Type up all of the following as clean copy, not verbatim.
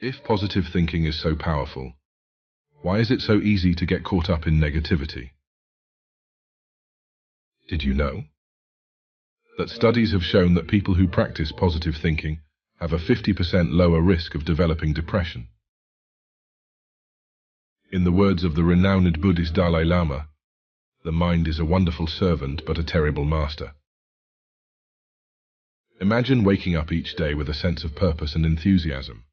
If positive thinking is so powerful, why is it so easy to get caught up in negativity? Did you know that studies have shown that people who practice positive thinking have a 50% lower risk of developing depression? In the words of the renowned Buddhist Dalai Lama, the mind is a wonderful servant but a terrible master. Imagine waking up each day with a sense of purpose and enthusiasm,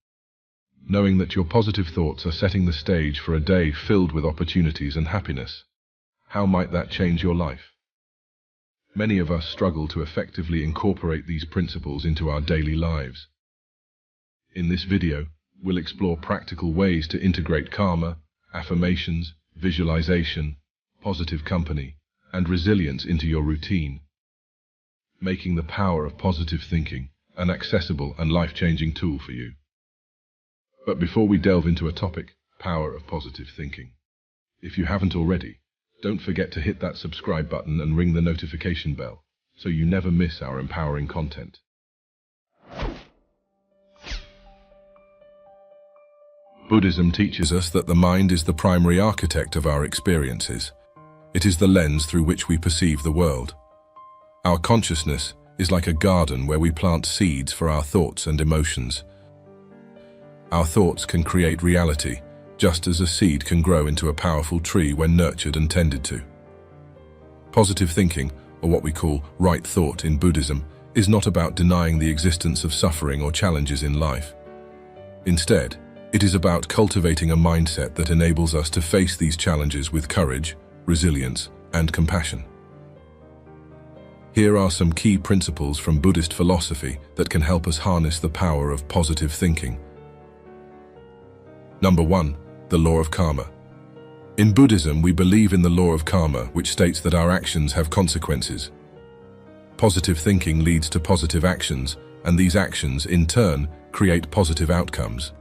knowing that your positive thoughts are setting the stage for a day filled with opportunities and happiness. How might that change your life? Many of us struggle to effectively incorporate these principles into our daily lives. In this video, we'll explore practical ways to integrate karma, affirmations, visualization, positive company, and resilience into your routine, making the power of positive thinking an accessible and life-changing tool for you. But before we delve into a topic, power of positive thinking, if you haven't already, don't forget to hit that subscribe button and ring the notification bell so you never miss our empowering content. Buddhism teaches us that the mind is the primary architect of our experiences. It is the lens through which we perceive the world. Our consciousness is like a garden where we plant seeds for our thoughts and emotions. Our thoughts can create reality, just as a seed can grow into a powerful tree when nurtured and tended to. Positive thinking, or what we call right thought in Buddhism, is not about denying the existence of suffering or challenges in life. Instead, it is about cultivating a mindset that enables us to face these challenges with courage, resilience, and compassion. Here are some key principles from Buddhist philosophy that can help us harness the power of positive thinking. Number 1. The law of karma. In Buddhism, we believe in the law of karma, which states that our actions have consequences. Positive thinking leads to positive actions, and these actions, in turn, create positive outcomes.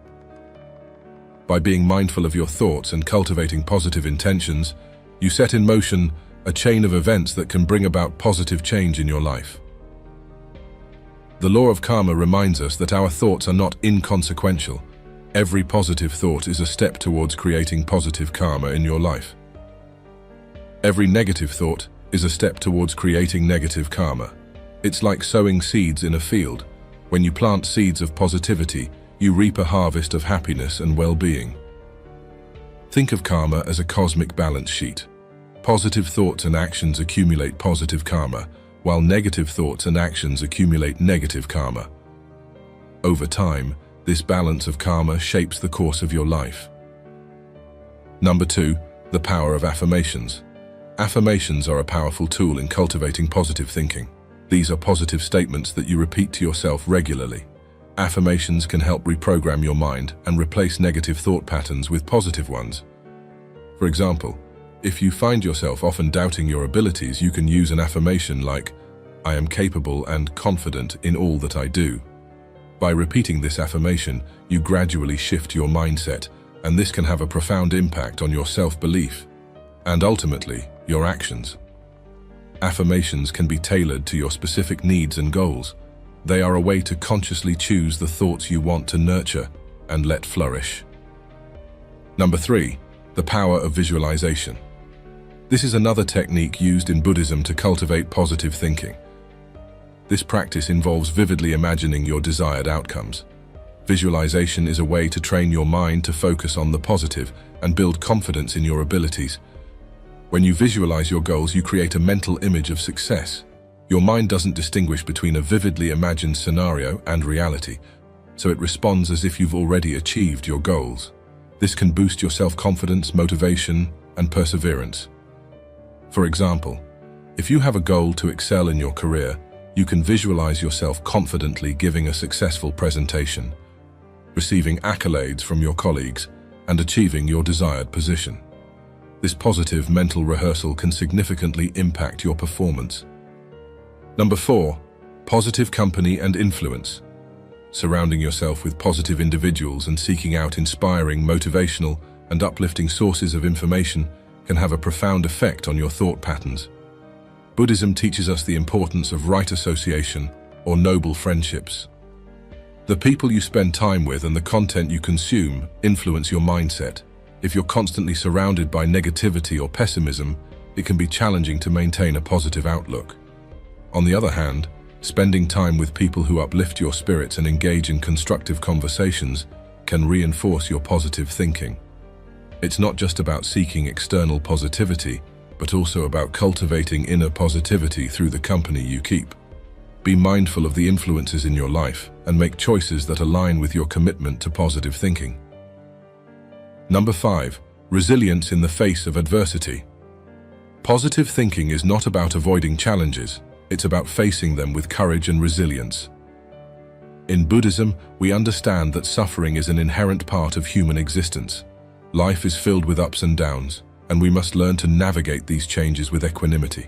By being mindful of your thoughts and cultivating positive intentions, you set in motion a chain of events that can bring about positive change in your life. The law of karma reminds us that our thoughts are not inconsequential. Every positive thought is a step towards creating positive karma in your life. Every negative thought is a step towards creating negative karma. It's like sowing seeds in a field. When you plant seeds of positivity, you reap a harvest of happiness and well-being. Think of karma as a cosmic balance sheet. Positive thoughts and actions accumulate positive karma, while negative thoughts and actions accumulate negative karma. Over time, this balance of karma shapes the course of your life. Number 2, the power of affirmations. Affirmations are a powerful tool in cultivating positive thinking. These are positive statements that you repeat to yourself regularly. Affirmations can help reprogram your mind and replace negative thought patterns with positive ones. For example, if you find yourself often doubting your abilities, you can use an affirmation like, "I am capable and confident in all that I do." By repeating this affirmation, you gradually shift your mindset, and this can have a profound impact on your self-belief and ultimately your actions. Affirmations can be tailored to your specific needs and goals. They are a way to consciously choose the thoughts you want to nurture and let flourish. Number 3, the power of visualization. This is another technique used in Buddhism to cultivate positive thinking. This practice involves vividly imagining your desired outcomes. Visualization is a way to train your mind to focus on the positive and build confidence in your abilities. When you visualize your goals, you create a mental image of success. Your mind doesn't distinguish between a vividly imagined scenario and reality, so it responds as if you've already achieved your goals. This can boost your self-confidence, motivation, and perseverance. For example, if you have a goal to excel in your career, you can visualize yourself confidently giving a successful presentation, receiving accolades from your colleagues, and achieving your desired position. This positive mental rehearsal can significantly impact your performance. Number 4, positive company and influence. Surrounding yourself with positive individuals and seeking out inspiring, motivational, and uplifting sources of information can have a profound effect on your thought patterns. Buddhism teaches us the importance of right association or noble friendships. The people you spend time with and the content you consume influence your mindset. If you're constantly surrounded by negativity or pessimism, it can be challenging to maintain a positive outlook. On the other hand, spending time with people who uplift your spirits and engage in constructive conversations can reinforce your positive thinking. It's not just about seeking external positivity, but also about cultivating inner positivity through the company you keep. Be mindful of the influences in your life and make choices that align with your commitment to positive thinking. Number 5. Resilience in the face of adversity. Positive thinking is not about avoiding challenges, it's about facing them with courage and resilience. In Buddhism, we understand that suffering is an inherent part of human existence. Life is filled with ups and downs, and we must learn to navigate these changes with equanimity.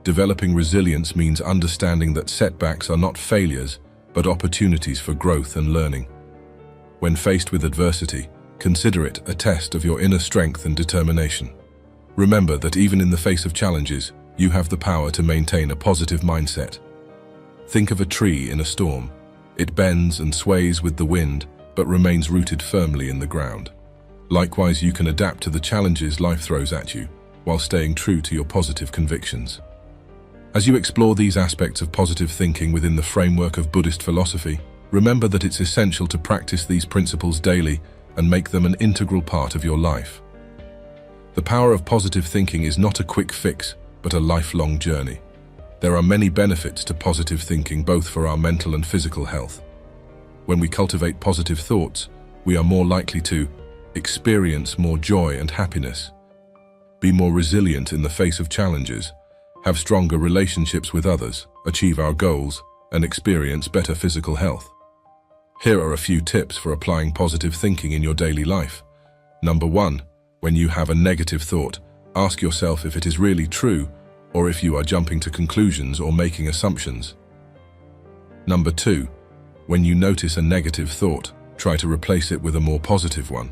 Developing resilience means understanding that setbacks are not failures, but opportunities for growth and learning. When faced with adversity, consider it a test of your inner strength and determination. Remember that even in the face of challenges, you have the power to maintain a positive mindset. Think of a tree in a storm. It bends and sways with the wind, but remains rooted firmly in the ground. Likewise, you can adapt to the challenges life throws at you, while staying true to your positive convictions. As you explore these aspects of positive thinking within the framework of Buddhist philosophy, remember that it's essential to practice these principles daily and make them an integral part of your life. The power of positive thinking is not a quick fix, but a lifelong journey. There are many benefits to positive thinking, both for our mental and physical health. When we cultivate positive thoughts, we are more likely to experience more joy and happiness, be more resilient in the face of challenges, have stronger relationships with others, achieve our goals, and experience better physical health. Here are a few tips for applying positive thinking in your daily life. Number 1. When you have a negative thought, ask yourself if it is really true or if you are jumping to conclusions or making assumptions. Number 2. When you notice a negative thought, try to replace it with a more positive one.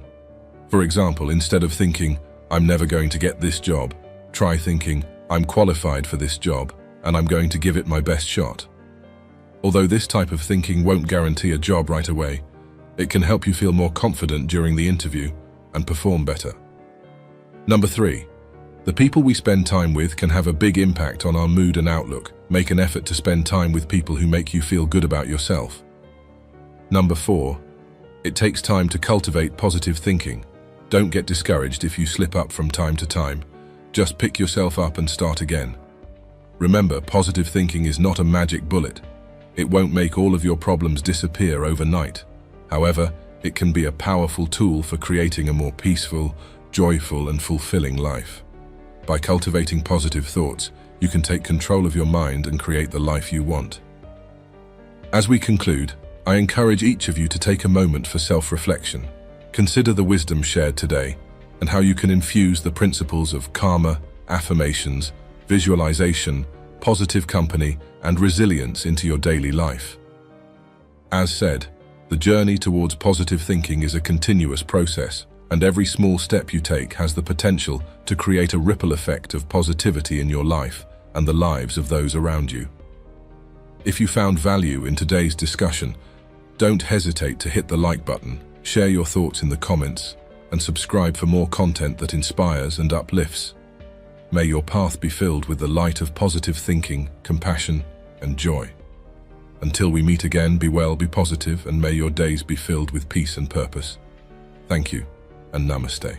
For example, instead of thinking, "I'm never going to get this job," try thinking, "I'm qualified for this job, and I'm going to give it my best shot." Although this type of thinking won't guarantee a job right away, it can help you feel more confident during the interview and perform better. Number 3. The people we spend time with can have a big impact on our mood and outlook. Make an effort to spend time with people who make you feel good about yourself. Number 4. It takes time to cultivate positive thinking. Don't get discouraged if you slip up from time to time. Just pick yourself up and start again. Remember, positive thinking is not a magic bullet. It won't make all of your problems disappear overnight. However, it can be a powerful tool for creating a more peaceful, joyful, and fulfilling life. By cultivating positive thoughts, you can take control of your mind and create the life you want. As we conclude, I encourage each of you to take a moment for self-reflection. Consider the wisdom shared today and how you can infuse the principles of karma, affirmations, visualization, positive company, and resilience into your daily life. As said, the journey towards positive thinking is a continuous process, and every small step you take has the potential to create a ripple effect of positivity in your life and the lives of those around you. If you found value in today's discussion, don't hesitate to hit the like button, share your thoughts in the comments, and subscribe for more content that inspires and uplifts. May your path be filled with the light of positive thinking, compassion, and joy. Until we meet again, be well, be positive, and may your days be filled with peace and purpose. Thank you, and namaste.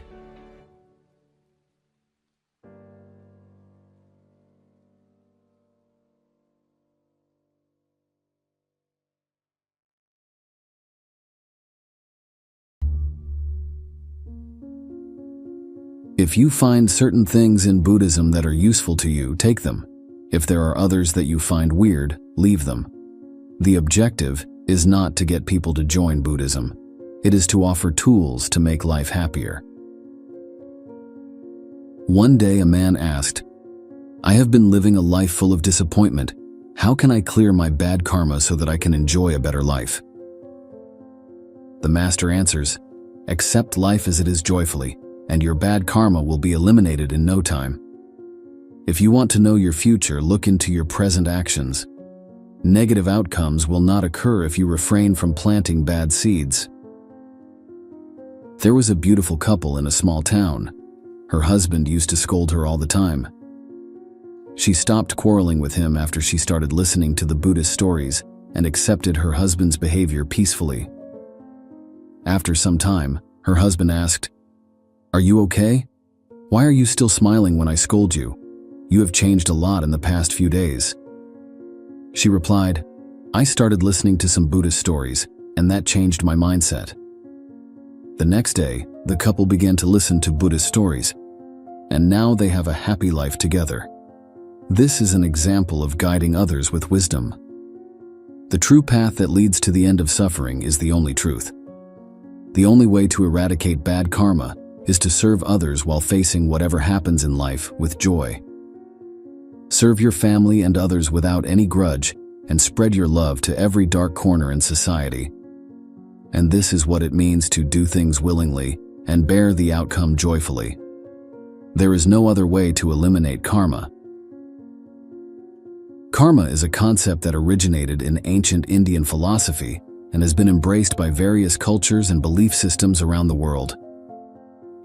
If you find certain things in Buddhism that are useful to you, take them. If there are others that you find weird, leave them. The objective is not to get people to join Buddhism. It is to offer tools to make life happier. One day a man asked, "I have been living a life full of disappointment. How can I clear my bad karma so that I can enjoy a better life?" The master answers, "Accept life as it is joyfully, and your bad karma will be eliminated in no time. If you want to know your future, look into your present actions. Negative outcomes will not occur if you refrain from planting bad seeds. There was a beautiful couple in a small town. Her husband used to scold her all the time. She stopped quarreling with him after she started listening to the Buddhist stories and accepted her husband's behavior peacefully. After some time, her husband asked, "Are you okay? Why are you still smiling when I scold you? You have changed a lot in the past few days." She replied, "I started listening to some Buddhist stories, and that changed my mindset." The next day, the couple began to listen to Buddhist stories, and now they have a happy life together. This is an example of guiding others with wisdom. The true path that leads to the end of suffering is the only truth. The only way to eradicate bad karma is to serve others while facing whatever happens in life with joy. Serve your family and others without any grudge, and spread your love to every dark corner in society. And this is what it means to do things willingly and bear the outcome joyfully. There is no other way to eliminate karma. Karma is a concept that originated in ancient Indian philosophy and has been embraced by various cultures and belief systems around the world.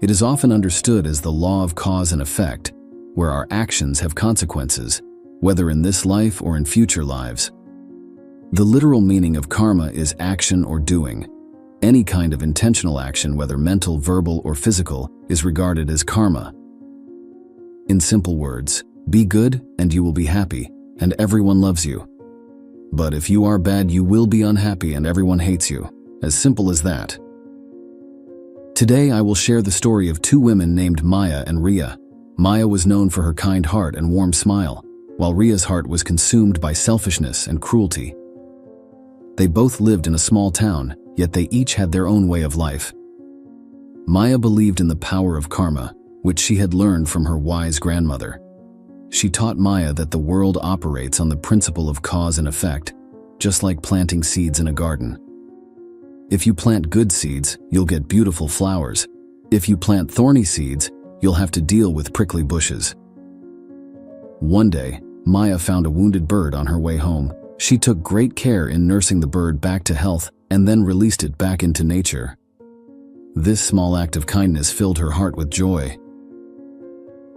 It is often understood as the law of cause and effect, where our actions have consequences, whether in this life or in future lives. The literal meaning of karma is action or doing. Any kind of intentional action, whether mental, verbal, or physical, is regarded as karma. In simple words, be good and you will be happy, and everyone loves you. But if you are bad, you will be unhappy and everyone hates you. As simple as that. Today I will share the story of two women named Maya and Ria. Maya was known for her kind heart and warm smile, while Ria's heart was consumed by selfishness and cruelty. They both lived in a small town, yet they each had their own way of life. Maya believed in the power of karma, which she had learned from her wise grandmother. She taught Maya that the world operates on the principle of cause and effect, just like planting seeds in a garden. If you plant good seeds, you'll get beautiful flowers. If you plant thorny seeds, you'll have to deal with prickly bushes. One day, Maya found a wounded bird on her way home. She took great care in nursing the bird back to health and then released it back into nature. This small act of kindness filled her heart with joy.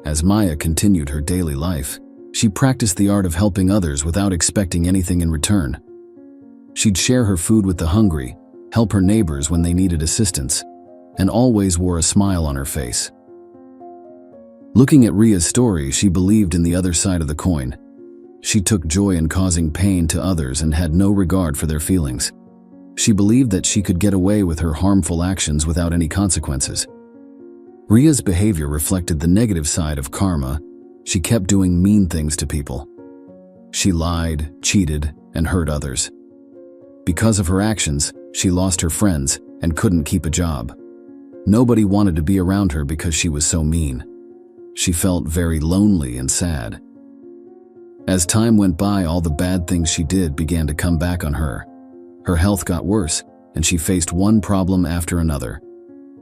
As Maya continued her daily life, she practiced the art of helping others without expecting anything in return. She'd share her food with the hungry, help her neighbors when they needed assistance, and always wore a smile on her face. Looking at Ria's story, she believed in the other side of the coin. She took joy in causing pain to others and had no regard for their feelings. She believed that she could get away with her harmful actions without any consequences. Ria's behavior reflected the negative side of karma. She kept doing mean things to people. She lied, cheated, and hurt others. Because of her actions, she lost her friends and couldn't keep a job. Nobody wanted to be around her because she was so mean. She felt very lonely and sad. As time went by, all the bad things she did began to come back on her. Her health got worse, and she faced one problem after another.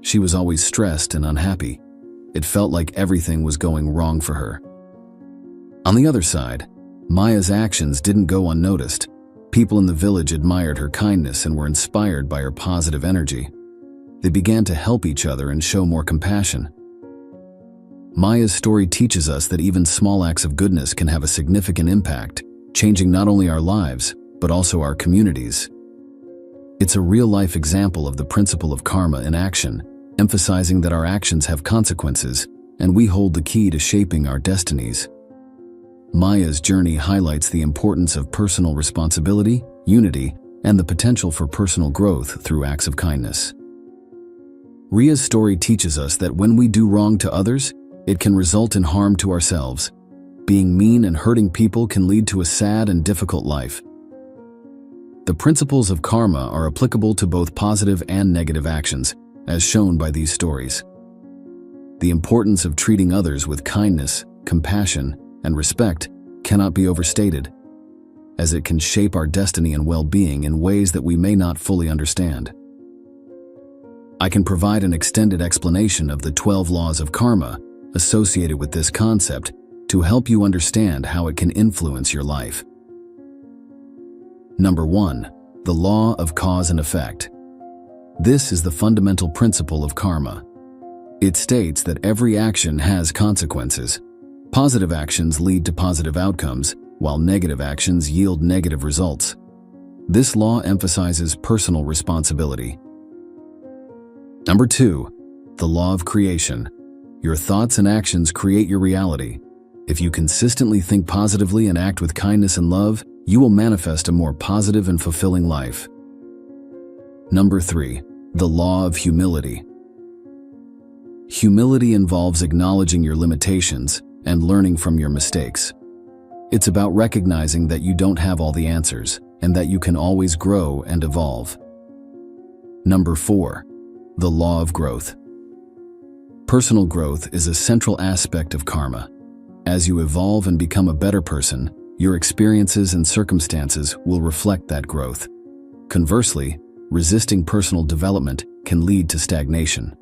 She was always stressed and unhappy. It felt like everything was going wrong for her. On the other side, Maya's actions didn't go unnoticed. People in the village admired her kindness and were inspired by her positive energy. They began to help each other and show more compassion. Maya's story teaches us that even small acts of goodness can have a significant impact, changing not only our lives, but also our communities. It's a real-life example of the principle of karma in action, emphasizing that our actions have consequences, and we hold the key to shaping our destinies. Maya's journey highlights the importance of personal responsibility, unity, and the potential for personal growth through acts of kindness. Ria's story teaches us that when we do wrong to others, it can result in harm to ourselves. Being mean and hurting people can lead to a sad and difficult life. The principles of karma are applicable to both positive and negative actions, as shown by these stories. The importance of treating others with kindness, compassion, and respect cannot be overstated, as it can shape our destiny and well-being in ways that we may not fully understand. I can provide an extended explanation of the 12 laws of karma associated with this concept to help you understand how it can influence your life. Number 1. The law of cause and effect. This is the fundamental principle of karma. It states that every action has consequences. Positive actions lead to positive outcomes, while negative actions yield negative results. This law emphasizes personal responsibility. Number 2. The law of creation. Your thoughts and actions create your reality. If you consistently think positively and act with kindness and love, you will manifest a more positive and fulfilling life. Number 3. The law of humility. Humility involves acknowledging your limitations and learning from your mistakes. It's about recognizing that you don't have all the answers and that you can always grow and evolve. Number 4. The law of growth. Personal growth is a central aspect of karma. As you evolve and become a better person, your experiences and circumstances will reflect that growth. Conversely, resisting personal development can lead to stagnation.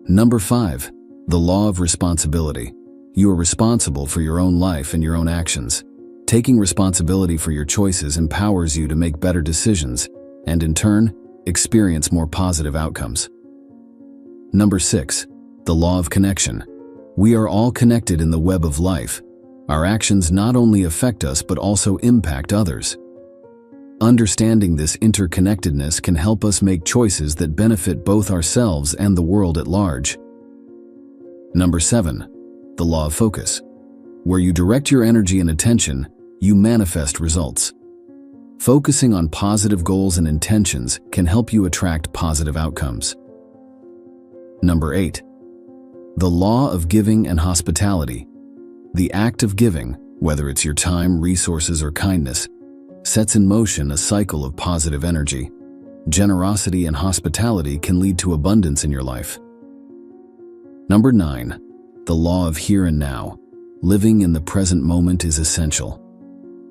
Number 5. The law of responsibility. You are responsible for your own life and your own actions. Taking responsibility for your choices empowers you to make better decisions and, in turn, experience more positive outcomes. Number 6. The law of connection. We are all connected in the web of life. Our actions not only affect us but also impact others. Understanding this interconnectedness can help us make choices that benefit both ourselves and the world at large. Number 7. The law of focus. Where you direct your energy and attention, you manifest results. Focusing on positive goals and intentions can help you attract positive outcomes. Number 8. The law of giving and hospitality. The act of giving, whether it's your time, resources, or kindness, sets in motion a cycle of positive energy. Generosity and hospitality can lead to abundance in your life. Number 9. The law of here and now. Living in the present moment is essential.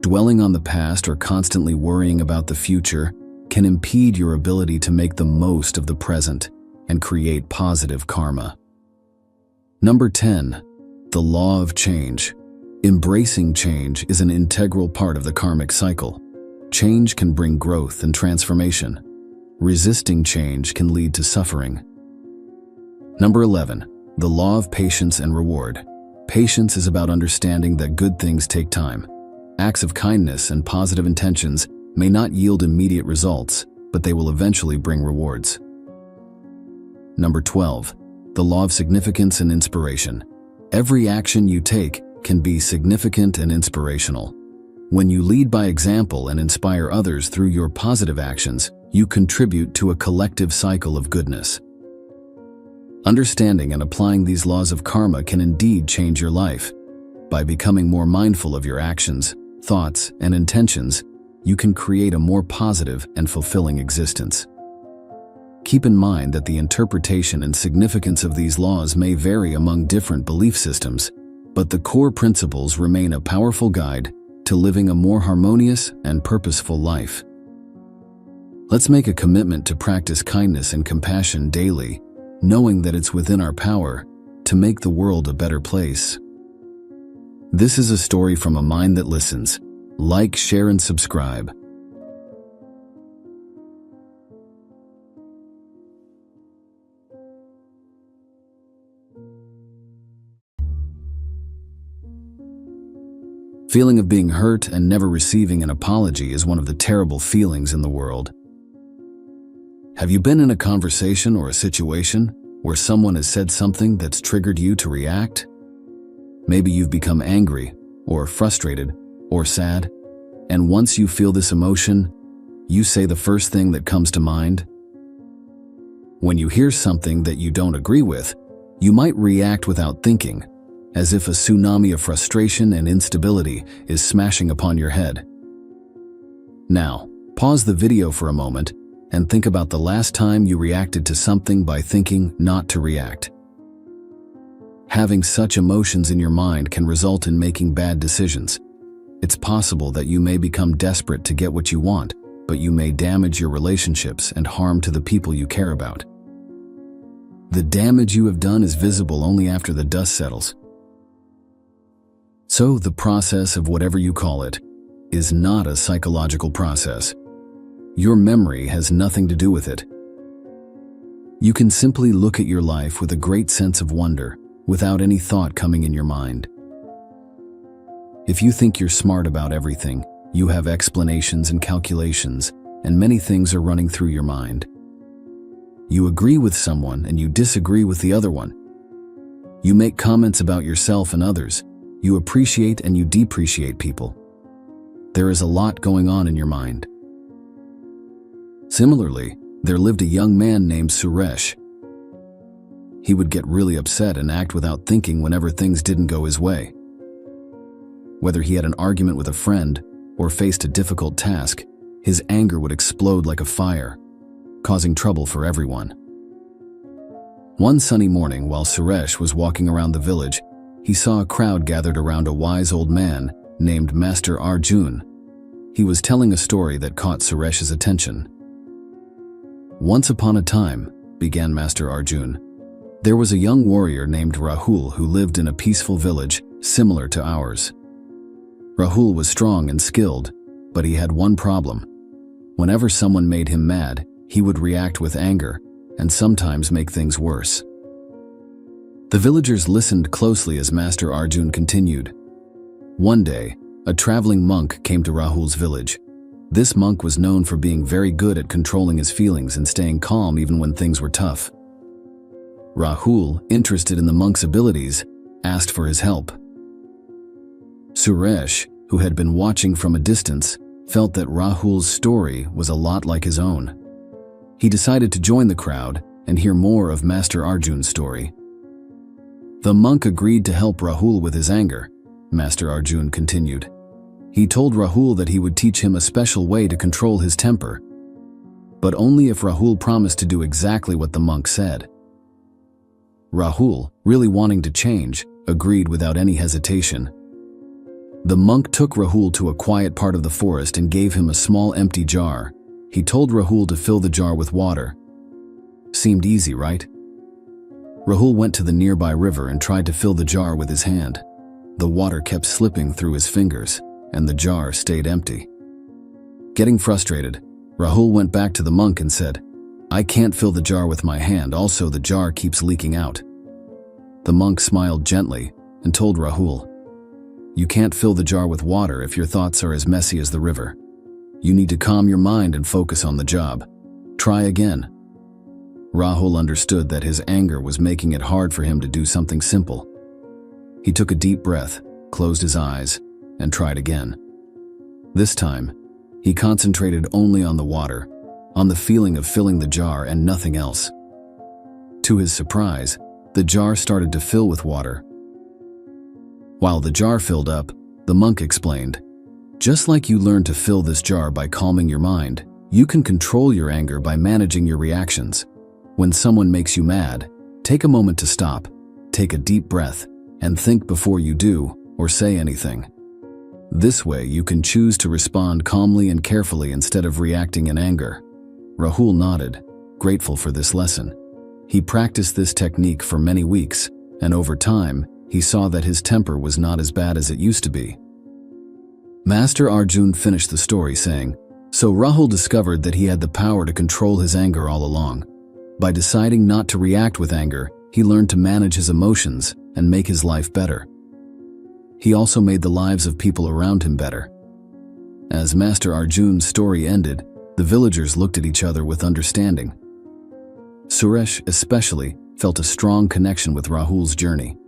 Dwelling on the past or constantly worrying about the future can impede your ability to make the most of the present and create positive karma. Number 10. The law of change. Embracing change is an integral part of the karmic cycle. Change can bring growth and transformation. Resisting change can lead to suffering. Number 11. The law of patience and reward. Patience is about understanding that good things take time. Acts of kindness and positive intentions may not yield immediate results, but they will eventually bring rewards. Number 12. The law of significance and inspiration. Every action you take can be significant and inspirational. When you lead by example and inspire others through your positive actions, you contribute to a collective cycle of goodness. Understanding and applying these laws of karma can indeed change your life. By becoming more mindful of your actions, thoughts, and intentions, you can create a more positive and fulfilling existence. Keep in mind that the interpretation and significance of these laws may vary among different belief systems, but the core principles remain a powerful guide to living a more harmonious and purposeful life. Let's make a commitment to practice kindness and compassion daily, knowing that it's within our power to make the world a better place. This is a story from a mind that listens. Like, share, and subscribe. Feeling of being hurt and never receiving an apology is one of the terrible feelings in the world. Have you been in a conversation or a situation where someone has said something that's triggered you to react? Maybe you've become angry, or frustrated, or sad, and once you feel this emotion, you say the first thing that comes to mind. When you hear something that you don't agree with, you might react without thinking, as if a tsunami of frustration and instability is smashing upon your head. Now, pause the video for a moment and think about the last time you reacted to something by thinking not to react. Having such emotions in your mind can result in making bad decisions. It's possible that you may become desperate to get what you want, but you may damage your relationships and harm to the people you care about. The damage you have done is visible only after the dust settles. So, the process of whatever you call it, is not a psychological process. Your memory has nothing to do with it. You can simply look at your life with a great sense of wonder, without any thought coming in your mind. If you think you're smart about everything, you have explanations and calculations, and many things are running through your mind. You agree with someone and you disagree with the other one. You make comments about yourself and others. You appreciate and you depreciate people. There is a lot going on in your mind. Similarly, there lived a young man named Suresh. He would get really upset and act without thinking whenever things didn't go his way. Whether he had an argument with a friend or faced a difficult task, his anger would explode like a fire, causing trouble for everyone. One sunny morning, while Suresh was walking around the village, he saw a crowd gathered around a wise old man named Master Arjun. He was telling a story that caught Suresh's attention. "Once upon a time," began Master Arjun, "there was a young warrior named Rahul who lived in a peaceful village similar to ours. Rahul was strong and skilled, but he had one problem. Whenever someone made him mad, he would react with anger and sometimes make things worse." The villagers listened closely as Master Arjun continued. One day, a traveling monk came to Rahul's village. This monk was known for being very good at controlling his feelings and staying calm even when things were tough. Rahul, interested in the monk's abilities, asked for his help. Suresh, who had been watching from a distance, felt that Rahul's story was a lot like his own. He decided to join the crowd and hear more of Master Arjun's story. The monk agreed to help Rahul with his anger. Master Arjun continued. He told Rahul that he would teach him a special way to control his temper, but only if Rahul promised to do exactly what the monk said. Rahul, really wanting to change, agreed without any hesitation. The monk took Rahul to a quiet part of the forest and gave him a small empty jar. He told Rahul to fill the jar with water. Seemed easy, right? Rahul went to the nearby river and tried to fill the jar with his hand. The water kept slipping through his fingers, and the jar stayed empty. Getting frustrated, Rahul went back to the monk and said, "I can't fill the jar with my hand, also the jar keeps leaking out." The monk smiled gently and told Rahul, "You can't fill the jar with water if your thoughts are as messy as the river. You need to calm your mind and focus on the job. Try again." Rahul understood that his anger was making it hard for him to do something simple. He took a deep breath, closed his eyes, and tried again. This time, he concentrated only on the water, on the feeling of filling the jar and nothing else. To his surprise, the jar started to fill with water. While the jar filled up, the monk explained, "Just like you learn to fill this jar by calming your mind, you can control your anger by managing your reactions. When someone makes you mad, take a moment to stop, take a deep breath, and think before you do or say anything. This way you can choose to respond calmly and carefully instead of reacting in anger." Rahul nodded, grateful for this lesson. He practiced this technique for many weeks, and over time, he saw that his temper was not as bad as it used to be. Master Arjun finished the story saying, "So Rahul discovered that he had the power to control his anger all along. By deciding not to react with anger, he learned to manage his emotions and make his life better. He also made the lives of people around him better." As Master Arjun's story ended, the villagers looked at each other with understanding. Suresh, especially, felt a strong connection with Rahul's journey.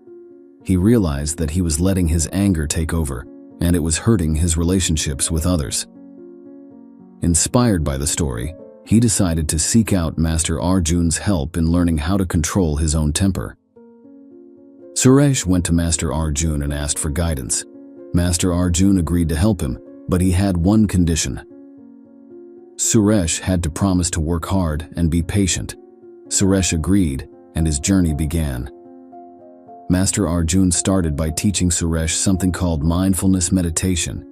He realized that he was letting his anger take over, and it was hurting his relationships with others. Inspired by the story, he decided to seek out Master Arjun's help in learning how to control his own temper. Suresh went to Master Arjun and asked for guidance. Master Arjun agreed to help him, but he had one condition. Suresh had to promise to work hard and be patient. Suresh agreed, and his journey began. Master Arjun started by teaching Suresh something called mindfulness meditation.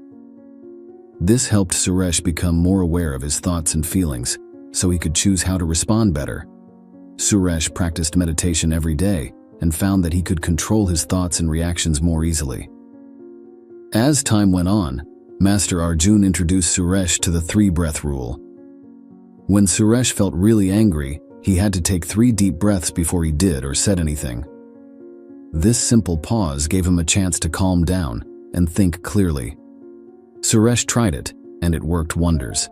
This helped Suresh become more aware of his thoughts and feelings, so he could choose how to respond better. Suresh practiced meditation every day and found that he could control his thoughts and reactions more easily. As time went on, Master Arjun introduced Suresh to the 3-breath rule. When Suresh felt really angry, he had to take 3 deep breaths before he did or said anything. This simple pause gave him a chance to calm down and think clearly. Suresh tried it, and it worked wonders.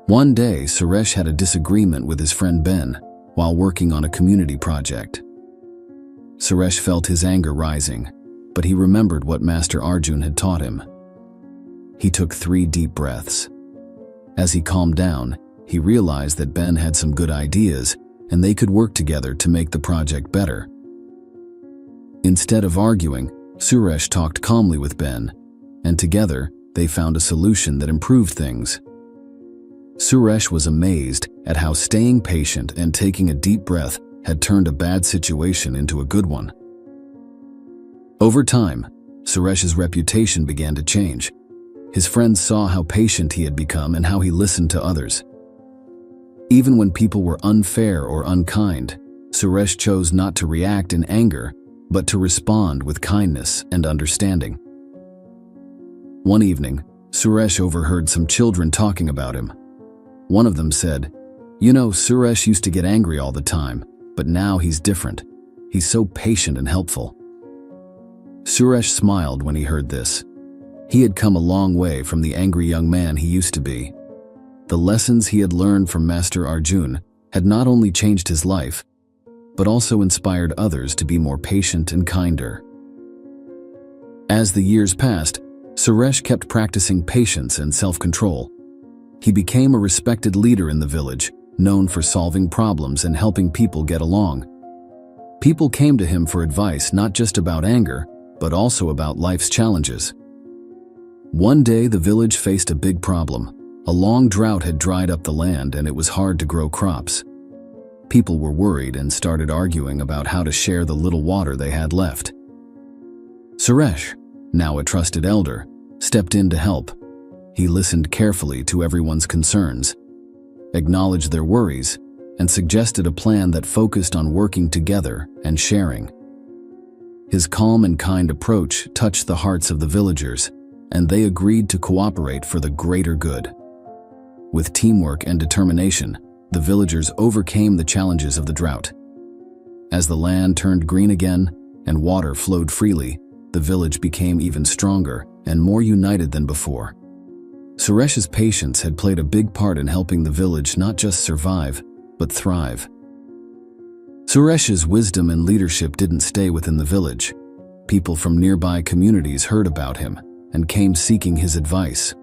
One day, Suresh had a disagreement with his friend Ben while working on a community project. Suresh felt his anger rising, but he remembered what Master Arjun had taught him. He took 3 deep breaths. As he calmed down, he realized that Ben had some good ideas and they could work together to make the project better. Instead of arguing, Suresh talked calmly with Ben, and together they found a solution that improved things. Suresh was amazed at how staying patient and taking a deep breath had turned a bad situation into a good one. Over time, Suresh's reputation began to change. His friends saw how patient he had become and how he listened to others. Even when people were unfair or unkind, Suresh chose not to react in anger, but to respond with kindness and understanding. One evening, Suresh overheard some children talking about him. One of them said, "You know, Suresh used to get angry all the time, but now he's different. He's so patient and helpful." Suresh smiled when he heard this. He had come a long way from the angry young man he used to be. The lessons he had learned from Master Arjun had not only changed his life, but also inspired others to be more patient and kinder. As the years passed, Suresh kept practicing patience and self-control. He became a respected leader in the village, known for solving problems and helping people get along. People came to him for advice not just about anger, but also about life's challenges. One day, the village faced a big problem. A long drought had dried up the land and it was hard to grow crops. People were worried and started arguing about how to share the little water they had left. Suresh, now a trusted elder, stepped in to help. He listened carefully to everyone's concerns, acknowledged their worries, and suggested a plan that focused on working together and sharing. His calm and kind approach touched the hearts of the villagers, and they agreed to cooperate for the greater good. With teamwork and determination, the villagers overcame the challenges of the drought. As the land turned green again and water flowed freely, the village became even stronger and more united than before. Suresh's patience had played a big part in helping the village not just survive, but thrive. Suresh's wisdom and leadership didn't stay within the village. People from nearby communities heard about him and came seeking his advice.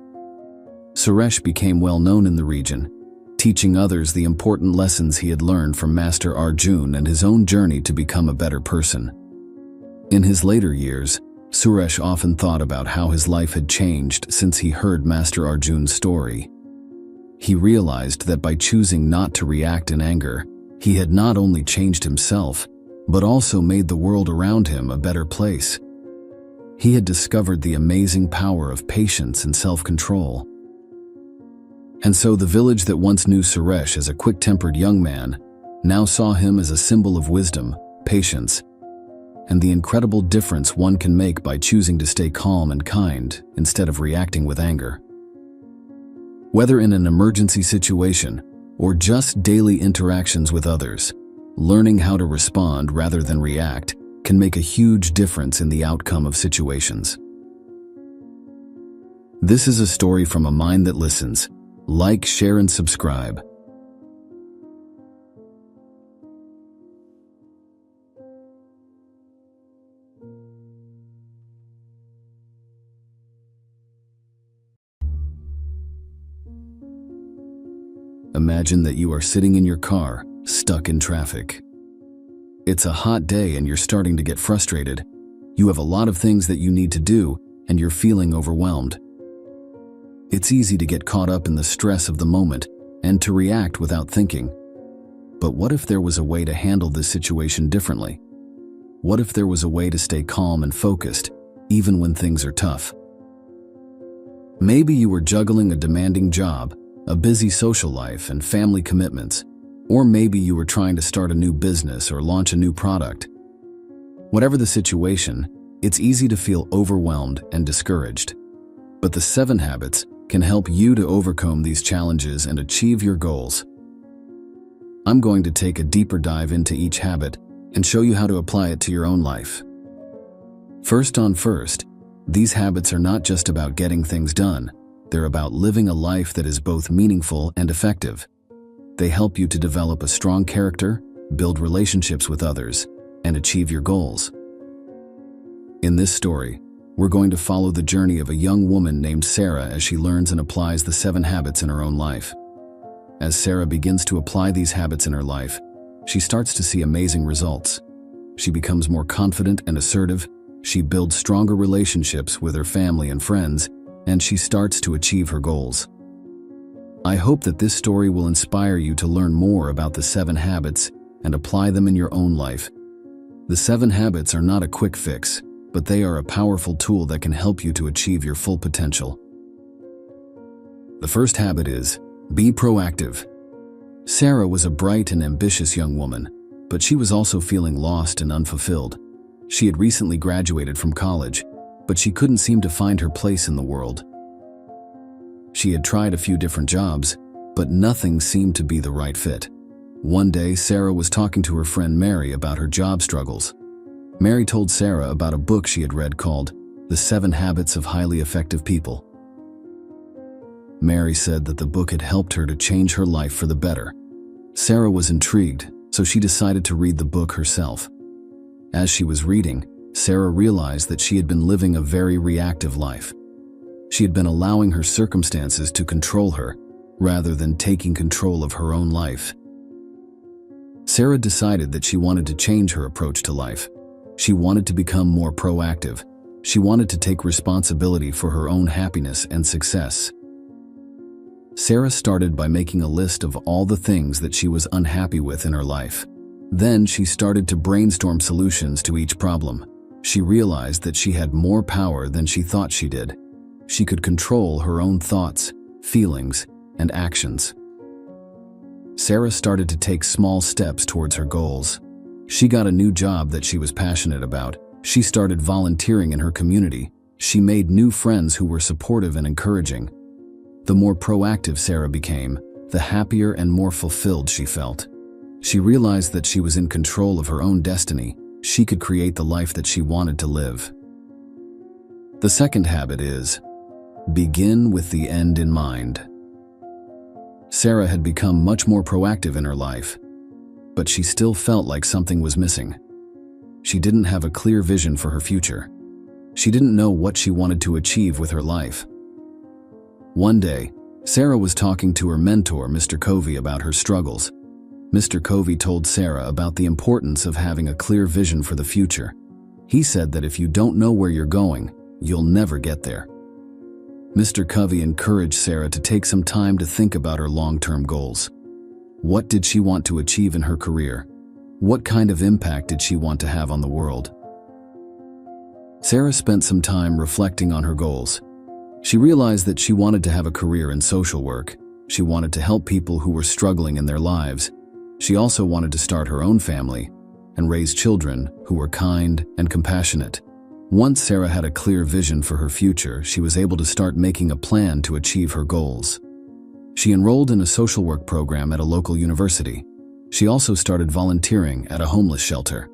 Suresh became well known in the region, teaching others the important lessons he had learned from Master Arjun and his own journey to become a better person. In his later years, Suresh often thought about how his life had changed since he heard Master Arjun's story. He realized that by choosing not to react in anger, he had not only changed himself, but also made the world around him a better place. He had discovered the amazing power of patience and self-control. And so the village that once knew Suresh as a quick-tempered young man now saw him as a symbol of wisdom, patience, and the incredible difference one can make by choosing to stay calm and kind instead of reacting with anger. Whether in an emergency situation or just daily interactions with others, learning how to respond rather than react can make a huge difference in the outcome of situations. This is a story from a mind that listens. Like, share, and subscribe. Imagine that you are sitting in your car, stuck in traffic. It's a hot day and you're starting to get frustrated. You have a lot of things that you need to do, and you're feeling overwhelmed. It's easy to get caught up in the stress of the moment and to react without thinking. But what if there was a way to handle this situation differently? What if there was a way to stay calm and focused, even when things are tough? Maybe you were juggling a demanding job, a busy social life, and family commitments. Or maybe you were trying to start a new business or launch a new product. Whatever the situation, it's easy to feel overwhelmed and discouraged. But the 7 habits can help you to overcome these challenges and achieve your goals. I'm going to take a deeper dive into each habit and show you how to apply it to your own life. First, these habits are not just about getting things done. They're about living a life that is both meaningful and effective. They help you to develop a strong character, build relationships with others, and achieve your goals. In this story, we're going to follow the journey of a young woman named Sarah as she learns and applies the 7 habits in her own life. As Sarah begins to apply these habits in her life, she starts to see amazing results. She becomes more confident and assertive, she builds stronger relationships with her family and friends, and she starts to achieve her goals. I hope that this story will inspire you to learn more about the 7 habits and apply them in your own life. The 7 habits are not a quick fix, but they are a powerful tool that can help you to achieve your full potential. The first habit is, be proactive. Sarah was a bright and ambitious young woman, but she was also feeling lost and unfulfilled. She had recently graduated from college, but she couldn't seem to find her place in the world. She had tried a few different jobs, but nothing seemed to be the right fit. One day, Sarah was talking to her friend Mary about her job struggles. Mary told Sarah about a book she had read called The 7 Habits of Highly Effective People. Mary said that the book had helped her to change her life for the better. Sarah was intrigued, so she decided to read the book herself. As she was reading, Sarah realized that she had been living a very reactive life. She had been allowing her circumstances to control her, rather than taking control of her own life. Sarah decided that she wanted to change her approach to life. She wanted to become more proactive. She wanted to take responsibility for her own happiness and success. Sarah started by making a list of all the things that she was unhappy with in her life. Then she started to brainstorm solutions to each problem. She realized that she had more power than she thought she did. She could control her own thoughts, feelings, and actions. Sarah started to take small steps towards her goals. She got a new job that she was passionate about. She started volunteering in her community. She made new friends who were supportive and encouraging. The more proactive Sarah became, the happier and more fulfilled she felt. She realized that she was in control of her own destiny. She could create the life that she wanted to live. The second habit is, begin with the end in mind. Sarah had become much more proactive in her life, but she still felt like something was missing. She didn't have a clear vision for her future. She didn't know what she wanted to achieve with her life. One day, Sarah was talking to her mentor, Mr. Covey, about her struggles. Mr. Covey told Sarah about the importance of having a clear vision for the future. He said that if you don't know where you're going, you'll never get there. Mr. Covey encouraged Sarah to take some time to think about her long-term goals. What did she want to achieve in her career? What kind of impact did she want to have on the world? Sarah spent some time reflecting on her goals. She realized that she wanted to have a career in social work. She wanted to help people who were struggling in their lives. She also wanted to start her own family and raise children who were kind and compassionate. Once Sarah had a clear vision for her future, she was able to start making a plan to achieve her goals. She enrolled in a social work program at a local university. She also started volunteering at a homeless shelter.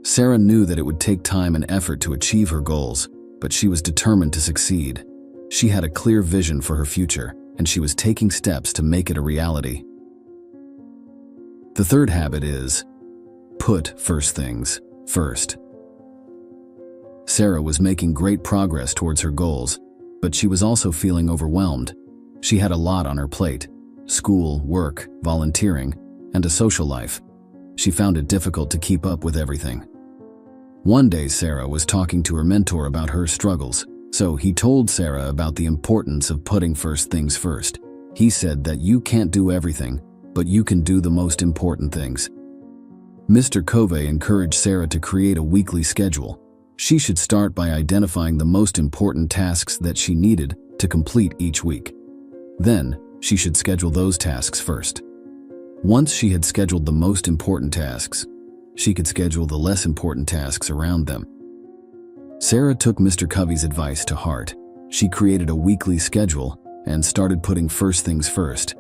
Sarah knew that it would take time and effort to achieve her goals, but she was determined to succeed. She had a clear vision for her future, and she was taking steps to make it a reality. The third habit is, put first things first. Sarah was making great progress towards her goals, but she was also feeling overwhelmed. She had a lot on her plate: school, work, volunteering, and a social life. She found it difficult to keep up with everything. One day, Sarah was talking to her mentor about her struggles, so he told Sarah about the importance of putting first things first. He said that you can't do everything, but you can do the most important things. Mr. Covey encouraged Sarah to create a weekly schedule. She should start by identifying the most important tasks that she needed to complete each week. Then, she should schedule those tasks first. Once she had scheduled the most important tasks, she could schedule the less important tasks around them. Sarah took Mr. Covey's advice to heart. She created a weekly schedule and started putting first things first.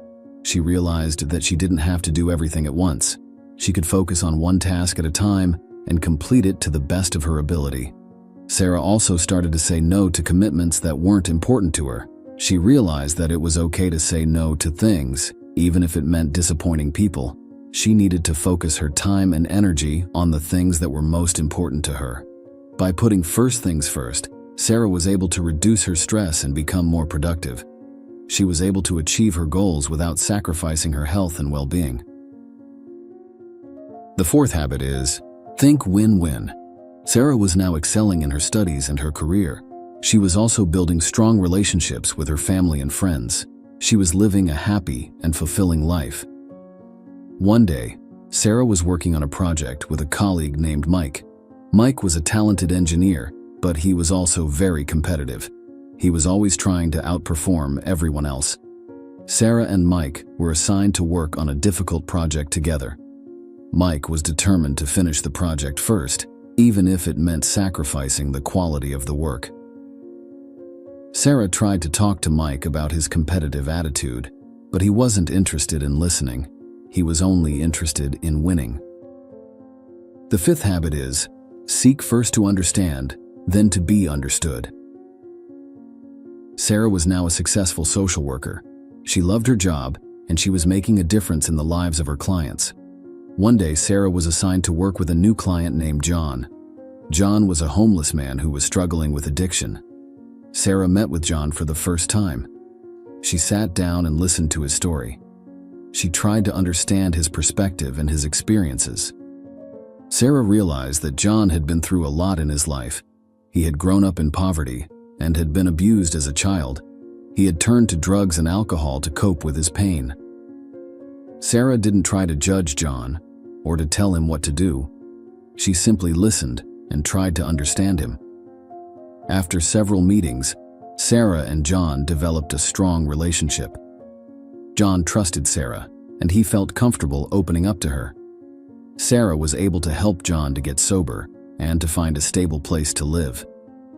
She realized that she didn't have to do everything at once. She could focus on one task at a time and complete it to the best of her ability. Sarah also started to say no to commitments that weren't important to her. She realized that it was okay to say no to things, even if it meant disappointing people. She needed to focus her time and energy on the things that were most important to her. By putting first things first, Sarah was able to reduce her stress and become more productive. She was able to achieve her goals without sacrificing her health and well-being. The fourth habit is, think win-win. Sarah was now excelling in her studies and her career. She was also building strong relationships with her family and friends. She was living a happy and fulfilling life. One day, Sarah was working on a project with a colleague named Mike. Mike was a talented engineer, but he was also very competitive. He was always trying to outperform everyone else. Sarah and Mike were assigned to work on a difficult project together. Mike was determined to finish the project first, even if it meant sacrificing the quality of the work. Sarah tried to talk to Mike about his competitive attitude, but he wasn't interested in listening. He was only interested in winning. The fifth habit is, seek first to understand, then to be understood. Sarah was now a successful social worker. She loved her job, and she was making a difference in the lives of her clients. One day, Sarah was assigned to work with a new client named John. John was a homeless man who was struggling with addiction. Sarah met with John for the first time. She sat down and listened to his story. She tried to understand his perspective and his experiences. Sarah realized that John had been through a lot in his life. He had grown up in poverty and had been abused as a child. He had turned to drugs and alcohol to cope with his pain. Sarah didn't try to judge John or to tell him what to do. She simply listened and tried to understand him. After several meetings, Sarah and John developed a strong relationship. John trusted Sarah, and he felt comfortable opening up to her. Sarah was able to help John to get sober and to find a stable place to live.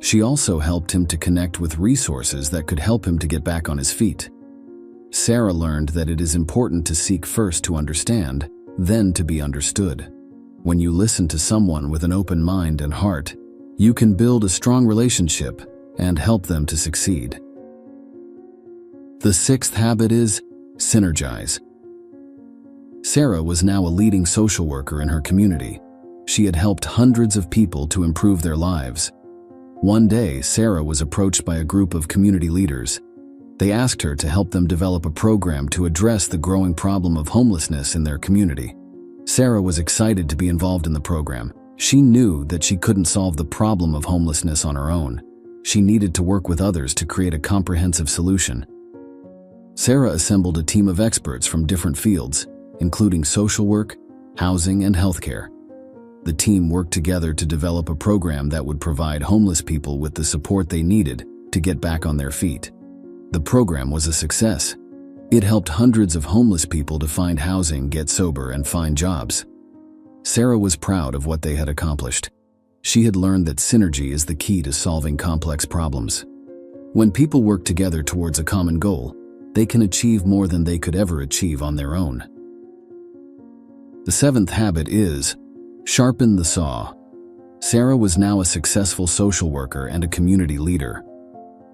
She also helped him to connect with resources that could help him to get back on his feet. Sarah learned that it is important to seek first to understand, then to be understood. When you listen to someone with an open mind and heart, you can build a strong relationship and help them to succeed. The sixth habit is synergize. Sarah was now a leading social worker in her community. She had helped hundreds of people to improve their lives. One day, Sarah was approached by a group of community leaders. They asked her to help them develop a program to address the growing problem of homelessness in their community. Sarah was excited to be involved in the program. She knew that she couldn't solve the problem of homelessness on her own. She needed to work with others to create a comprehensive solution. Sarah assembled a team of experts from different fields, including social work, housing, and healthcare. The team worked together to develop a program that would provide homeless people with the support they needed to get back on their feet. The program was a success. It helped hundreds of homeless people to find housing, get sober, and find jobs. Sarah was proud of what they had accomplished. She had learned that synergy is the key to solving complex problems. When people work together towards a common goal, they can achieve more than they could ever achieve on their own. The seventh habit is sharpen the saw. Sarah was now a successful social worker and a community leader.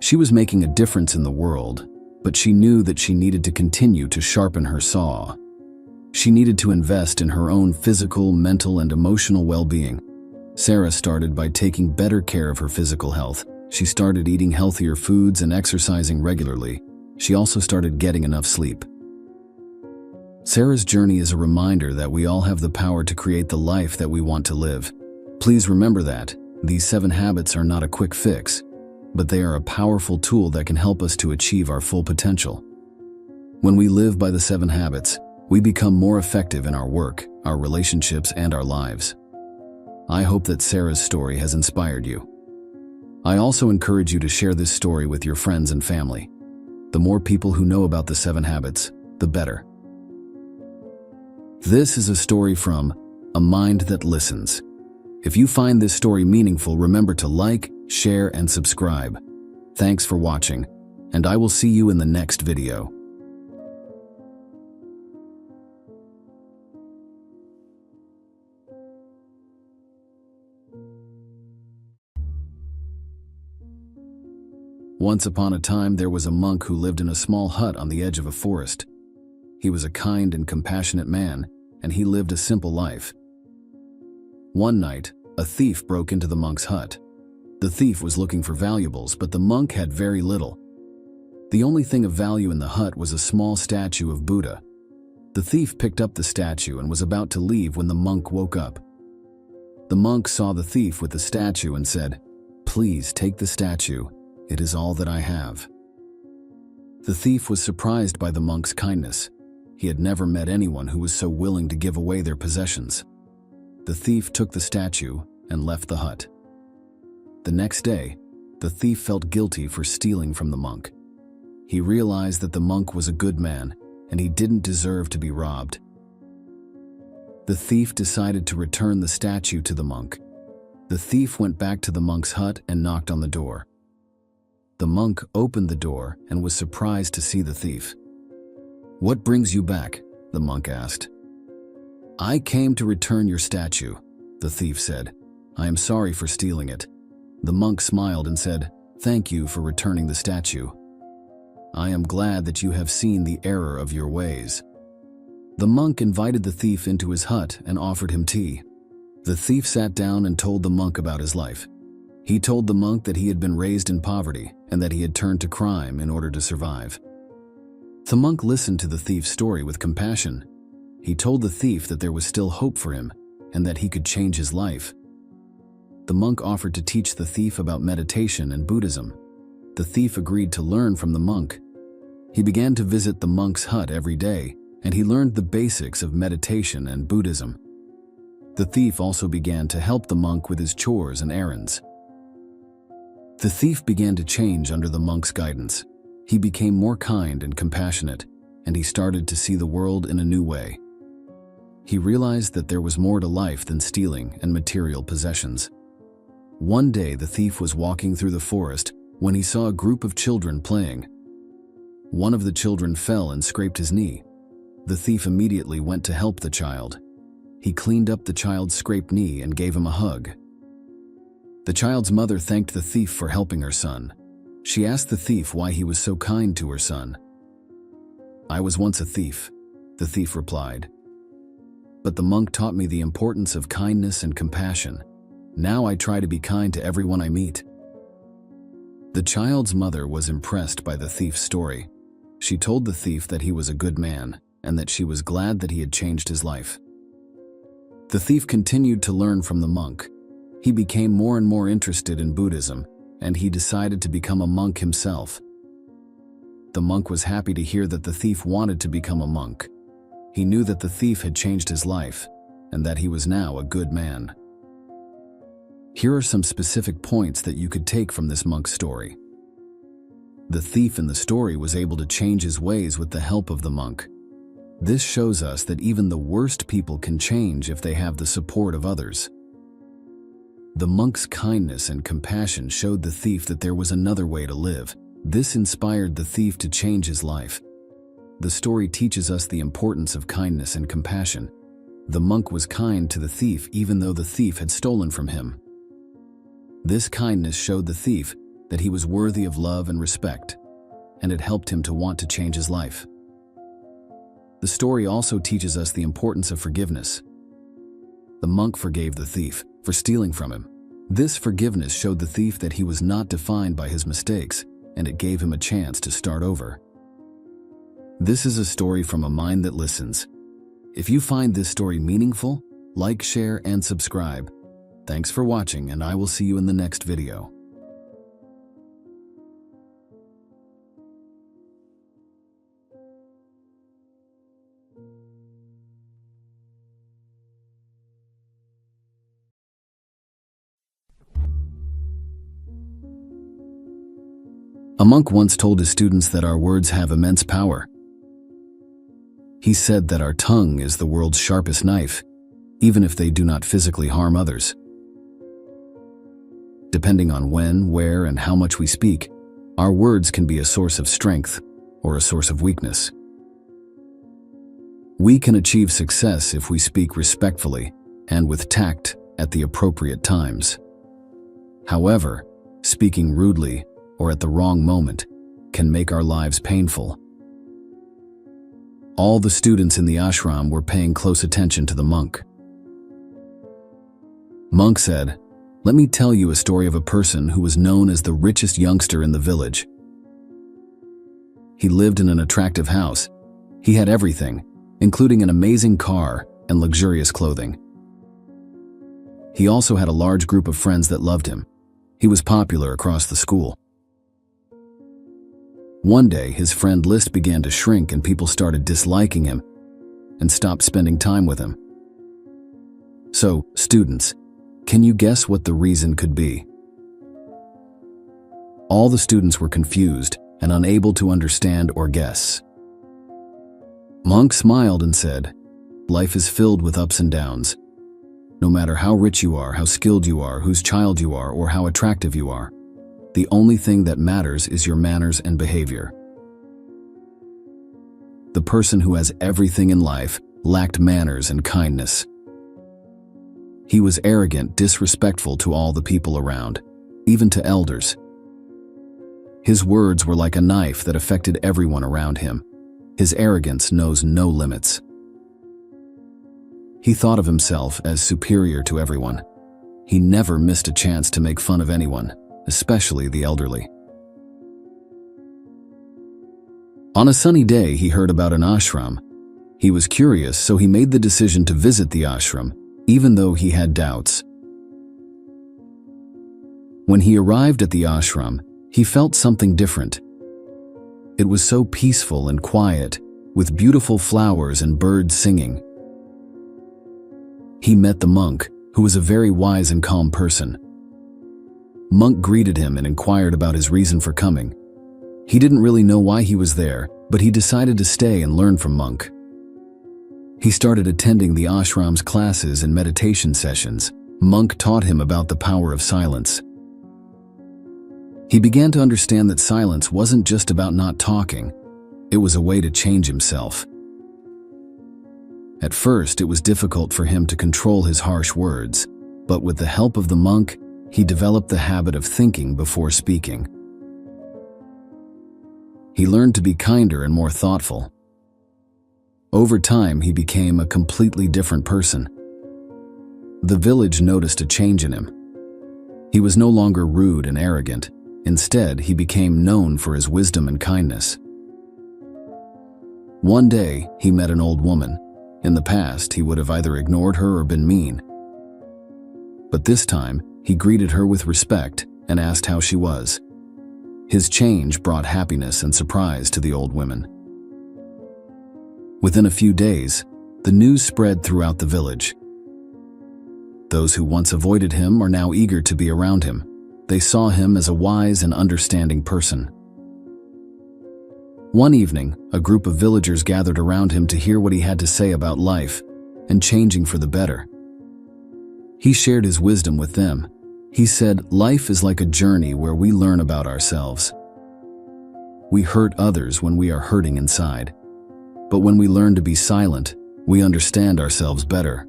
She was making a difference in the world, but she knew that she needed to continue to sharpen her saw. She needed to invest in her own physical, mental, and emotional well-being. Sarah started by taking better care of her physical health. She started eating healthier foods and exercising regularly. She also started getting enough sleep. Sarah's journey is a reminder that we all have the power to create the life that we want to live. Please remember that these 7 habits are not a quick fix, but they are a powerful tool that can help us to achieve our full potential. When we live by the 7 habits, we become more effective in our work, our relationships, and our lives. I hope that Sarah's story has inspired you. I also encourage you to share this story with your friends and family. The more people who know about the 7 habits, the better. This is a story from A Mind That Listens. If you find this story meaningful, remember to like, share, and subscribe. Thanks for watching, and I will see you in the next video. Once upon a time, there was a monk who lived in a small hut on the edge of a forest. He was a kind and compassionate man, and he lived a simple life. One night, a thief broke into the monk's hut. The thief was looking for valuables, but the monk had very little. The only thing of value in the hut was a small statue of Buddha. The thief picked up the statue and was about to leave when the monk woke up. The monk saw the thief with the statue and said, "Please take the statue. It is all that I have." The thief was surprised by the monk's kindness. He had never met anyone who was so willing to give away their possessions. The thief took the statue and left the hut. The next day, the thief felt guilty for stealing from the monk. He realized that the monk was a good man and he didn't deserve to be robbed. The thief decided to return the statue to the monk. The thief went back to the monk's hut and knocked on the door. The monk opened the door and was surprised to see the thief. "What brings you back?" the monk asked. "I came to return your statue," the thief said. "I am sorry for stealing it." The monk smiled and said, "Thank you for returning the statue. I am glad that you have seen the error of your ways." The monk invited the thief into his hut and offered him tea. The thief sat down and told the monk about his life. He told the monk that he had been raised in poverty and that he had turned to crime in order to survive. The monk listened to the thief's story with compassion. He told the thief that there was still hope for him and that he could change his life. The monk offered to teach the thief about meditation and Buddhism. The thief agreed to learn from the monk. He began to visit the monk's hut every day, and he learned the basics of meditation and Buddhism. The thief also began to help the monk with his chores and errands. The thief began to change under the monk's guidance. He became more kind and compassionate, and he started to see the world in a new way. He realized that there was more to life than stealing and material possessions. One day, the thief was walking through the forest when he saw a group of children playing. One of the children fell and scraped his knee. The thief immediately went to help the child. He cleaned up the child's scraped knee and gave him a hug. The child's mother thanked the thief for helping her son. She asked the thief why he was so kind to her son. "I was once a thief," the thief replied. "But the monk taught me the importance of kindness and compassion. Now I try to be kind to everyone I meet." The child's mother was impressed by the thief's story. She told the thief that he was a good man and that she was glad that he had changed his life. The thief continued to learn from the monk. He became more and more interested in Buddhism, and he decided to become a monk himself. The monk was happy to hear that the thief wanted to become a monk. He knew that the thief had changed his life, and that he was now a good man. Here are some specific points that you could take from this monk's story. The thief in the story was able to change his ways with the help of the monk. This shows us that even the worst people can change if they have the support of others. The monk's kindness and compassion showed the thief that there was another way to live. This inspired the thief to change his life. The story teaches us the importance of kindness and compassion. The monk was kind to the thief even though the thief had stolen from him. This kindness showed the thief that he was worthy of love and respect, and it helped him to want to change his life. The story also teaches us the importance of forgiveness. The monk forgave the thief for stealing from him. This forgiveness showed the thief that he was not defined by his mistakes, and it gave him a chance to start over. This is a story from a mind that listens. If you find this story meaningful, like, share, and subscribe. Thanks for watching, and I will see you in the next video. A monk once told his students that our words have immense power. He said that our tongue is the world's sharpest knife, even if they do not physically harm others. Depending on when, where, and how much we speak, Our words can be a source of strength or a source of weakness. We can achieve success if we speak respectfully and with tact at the appropriate times. However, speaking rudely or at the wrong moment can make our lives painful. All the students in the ashram were paying close attention to the monk. Monk said, "Let me tell you a story of a person who was known as the richest youngster in the village. He lived in an attractive house. He had everything, including an amazing car and luxurious clothing. He also had a large group of friends that loved him. He was popular across the school. One day, his friend list began to shrink and people started disliking him and stopped spending time with him. So, students, can you guess what the reason could be?" All the students were confused and unable to understand or guess. Monk smiled and said, "Life is filled with ups and downs. No matter how rich you are, how skilled you are, whose child you are, or how attractive you are, the only thing that matters is your manners and behavior." The person who has everything in life lacked manners and kindness. He was arrogant, disrespectful to all the people around, even to elders. His words were like a knife that affected everyone around him. His arrogance knows no limits. He thought of himself as superior to everyone. He never missed a chance to make fun of anyone, especially the elderly. On a sunny day, he heard about an ashram. He was curious, so he made the decision to visit the ashram, even though he had doubts. When he arrived at the ashram, he felt something different. It was so peaceful and quiet, with beautiful flowers and birds singing. He met the monk, who was a very wise and calm person. Monk greeted him and inquired about his reason for coming. He didn't really know why he was there, but he decided to stay and learn from Monk. He started attending the ashram's classes and meditation sessions. Monk taught him about the power of silence. He began to understand that silence wasn't just about not talking. It was a way to change himself. At first, it was difficult for him to control his harsh words, but with the help of the monk, he developed the habit of thinking before speaking. He learned to be kinder and more thoughtful. Over time, he became a completely different person. The village noticed a change in him. He was no longer rude and arrogant. Instead, he became known for his wisdom and kindness. One day, he met an old woman. In the past, he would have either ignored her or been mean. But this time, he greeted her with respect and asked how she was. His change brought happiness and surprise to the old woman. Within a few days, the news spread throughout the village. Those who once avoided him are now eager to be around him. They saw him as a wise and understanding person. One evening, a group of villagers gathered around him to hear what he had to say about life and changing for the better. He shared his wisdom with them. He said, "Life is like a journey where we learn about ourselves. We hurt others when we are hurting inside. But when we learn to be silent, we understand ourselves better.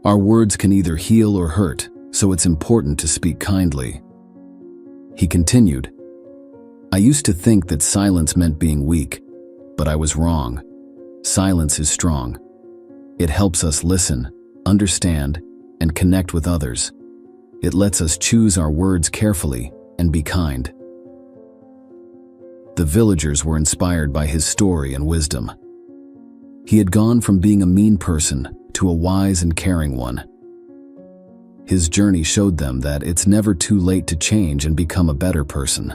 Our words can either heal or hurt, so it's important to speak kindly." He continued, "I used to think that silence meant being weak, but I was wrong. Silence is strong. It helps us listen, understand, and connect with others. It lets us choose our words carefully and be kind." The villagers were inspired by his story and wisdom. He had gone from being a mean person to a wise and caring one. His journey showed them that it's never too late to change and become a better person.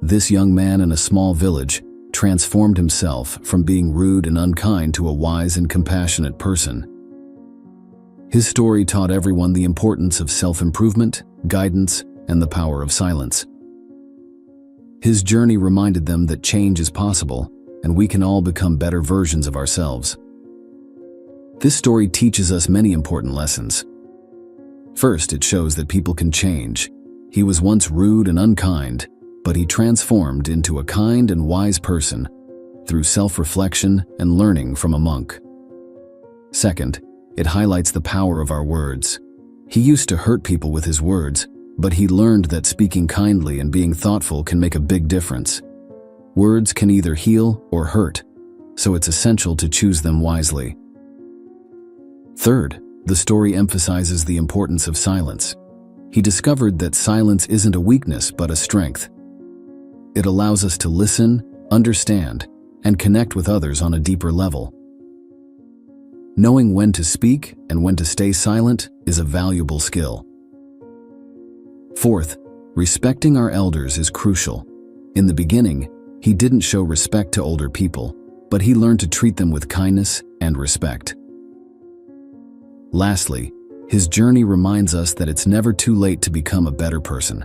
This young man in a small village transformed himself from being rude and unkind to a wise and compassionate person. His story taught everyone the importance of self-improvement, guidance, and the power of silence. His journey reminded them that change is possible, and we can all become better versions of ourselves. This story teaches us many important lessons. First, it shows that people can change. He was once rude and unkind, but he transformed into a kind and wise person through self-reflection and learning from a monk. Second, it highlights the power of our words. He used to hurt people with his words, but he learned that speaking kindly and being thoughtful can make a big difference. Words can either heal or hurt, so it's essential to choose them wisely. Third, the story emphasizes the importance of silence. He discovered that silence isn't a weakness but a strength. It allows us to listen, understand, and connect with others on a deeper level. Knowing when to speak and when to stay silent is a valuable skill. Fourth, respecting our elders is crucial. In the beginning, he didn't show respect to older people, but he learned to treat them with kindness and respect. Lastly, his journey reminds us that it's never too late to become a better person.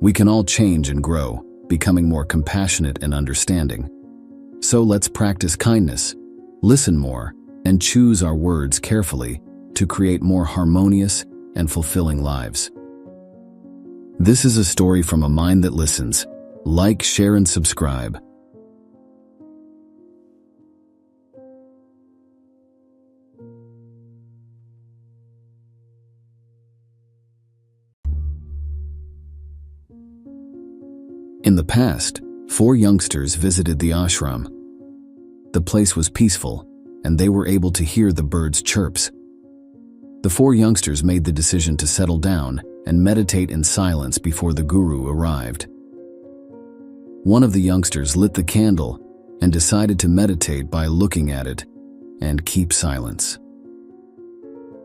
We can all change and grow, becoming more compassionate and understanding. So let's practice kindness, listen more, and choose our words carefully to create more harmonious and fulfilling lives. This is a story from a mind that listens. Like, share, and subscribe. In the past, 4 youngsters visited the ashram. The place was peaceful, and they were able to hear the birds' chirps. The 4 youngsters made the decision to settle down and meditate in silence before the guru arrived. One of the youngsters lit the candle and decided to meditate by looking at it and keep silence.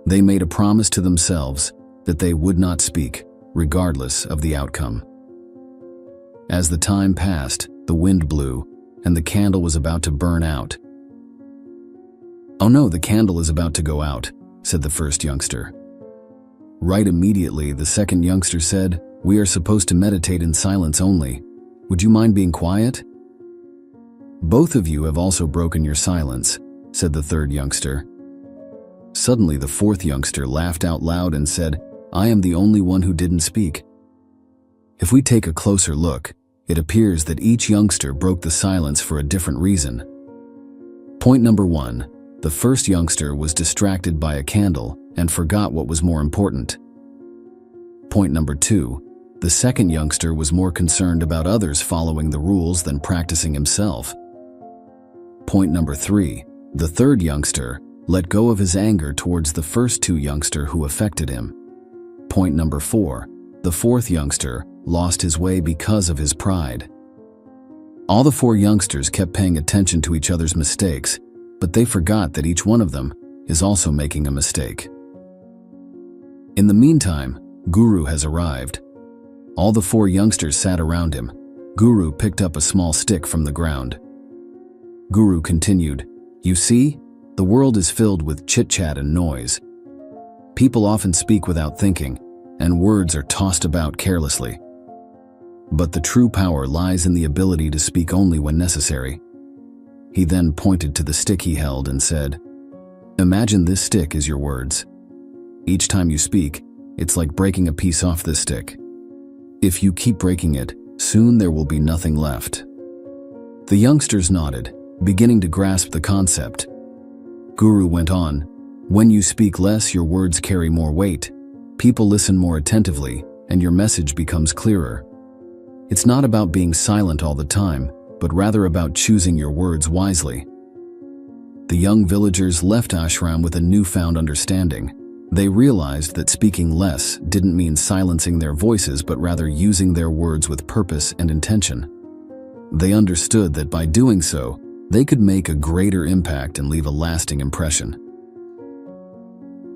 They made a promise to themselves that they would not speak, regardless of the outcome. As the time passed, the wind blew, and the candle was about to burn out. "Oh no, the candle is about to go out," said the first youngster. Right immediately, the second youngster said, "We are supposed to meditate in silence only. Would you mind being quiet?" "Both of you have also broken your silence," said the third youngster. Suddenly, the fourth youngster laughed out loud and said, "I am the only one who didn't speak." If we take a closer look, it appears that each youngster broke the silence for a different reason. Point number 1. The first youngster was distracted by a candle and forgot what was more important. Point number 2. The second youngster was more concerned about others following the rules than practicing himself. Point number 3. The third youngster let go of his anger towards the first 2 youngsters who affected him. Point number 4. The fourth youngster lost his way because of his pride. All the 4 youngsters kept paying attention to each other's mistakes, but they forgot that each one of them is also making a mistake. In the meantime, Guru has arrived. All the 4 youngsters sat around him. Guru picked up a small stick from the ground. Guru continued, "You see, the world is filled with chit-chat and noise. People often speak without thinking, and words are tossed about carelessly. But the true power lies in the ability to speak only when necessary." He then pointed to the stick he held and said, "Imagine this stick is your words. Each time you speak, it's like breaking a piece off this stick. If you keep breaking it, soon there will be nothing left." The youngsters nodded, beginning to grasp the concept. Guru went on, "When you speak less, your words carry more weight. People listen more attentively, and your message becomes clearer. It's not about being silent all the time, but rather about choosing your words wisely." The young villagers left ashram with a newfound understanding. They realized that speaking less didn't mean silencing their voices, but rather using their words with purpose and intention. They understood that by doing so, they could make a greater impact and leave a lasting impression.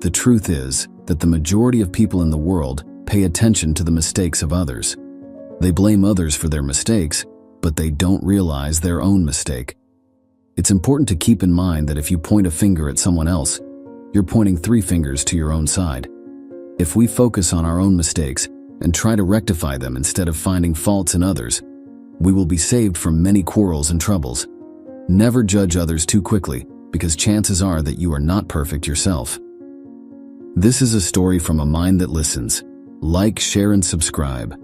The truth is that the majority of people in the world pay attention to the mistakes of others. They blame others for their mistakes, but they don't realize their own mistake. It's important to keep in mind that if you point a finger at someone else, you're pointing 3 fingers to your own side. If we focus on our own mistakes and try to rectify them instead of finding faults in others, we will be saved from many quarrels and troubles. Never judge others too quickly, because chances are that you are not perfect yourself. This is a story from a mind that listens. Like, share, and subscribe.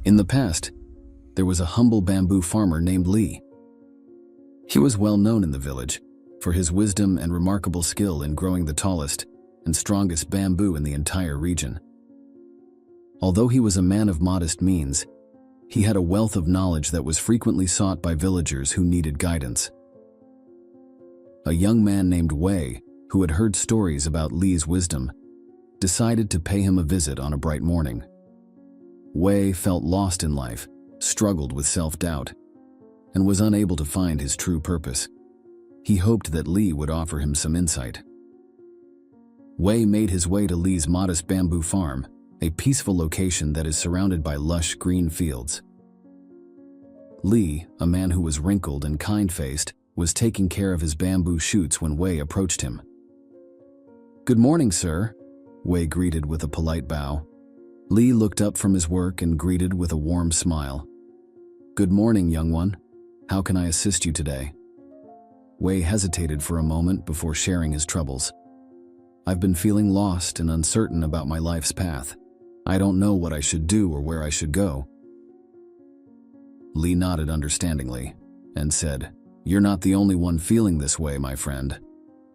In the past, there was a humble bamboo farmer named Lee. He was well known in the village for his wisdom and remarkable skill in growing the tallest and strongest bamboo in the entire region. Although he was a man of modest means, he had a wealth of knowledge that was frequently sought by villagers who needed guidance. A young man named Wei, who had heard stories about Lee's wisdom, decided to pay him a visit on a bright morning. Wei felt lost in life, struggled with self-doubt, and was unable to find his true purpose. He hoped that Lee would offer him some insight. Wei made his way to Lee's modest bamboo farm, a peaceful location that is surrounded by lush green fields. Lee, a man who was wrinkled and kind-faced, was taking care of his bamboo shoots when Wei approached him. "Good morning, sir," Wei greeted with a polite bow. Lee looked up from his work and greeted with a warm smile. "Good morning, young one. How can I assist you today?" Wei hesitated for a moment before sharing his troubles. "I've been feeling lost and uncertain about my life's path. I don't know what I should do or where I should go." Lee nodded understandingly and said, "You're not the only one feeling this way, my friend.